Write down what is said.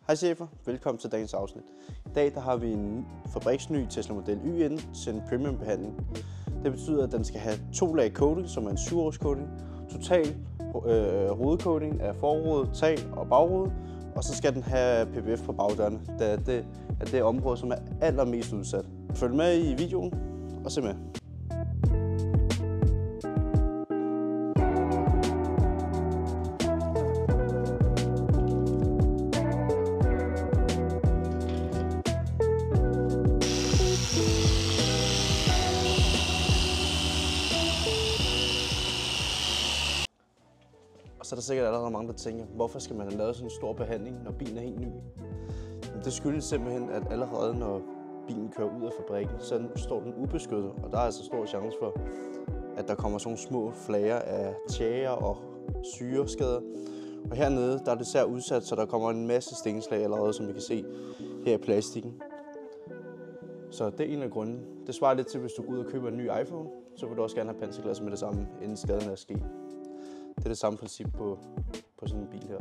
Hej chefer, velkommen til dagens afsnit. I dag har vi en fabriksny Tesla Model Y ind til en premium behandling. Det betyder, at den skal have 2 lag coating, som er en 7-års coating, total rudecoating af forrude, tag og bagrude, og så skal den have PPF på bagdørene, da det er det område, som er allermest udsat. Følg med i videoen og se med. Så er der sikkert allerede mange, der tænker, hvorfor skal man have lavet sådan en stor behandling, når bilen er helt ny? Det skyldes simpelthen, at allerede når bilen kører ud af fabrikken, så står den ubeskyttet, og der er altså stor chance for, at der kommer sådan små flager af tjære og syreskader. Og hernede, der er det især udsat, så der kommer en masse stenslag allerede, som vi kan se her i plastikken. Så det er en af grunden. Det svarer lidt til, hvis du går ud og køber en ny iPhone, så vil du også gerne have panserglas med det samme, inden skaden er sket. Det er det samme princip på sådan en bil her.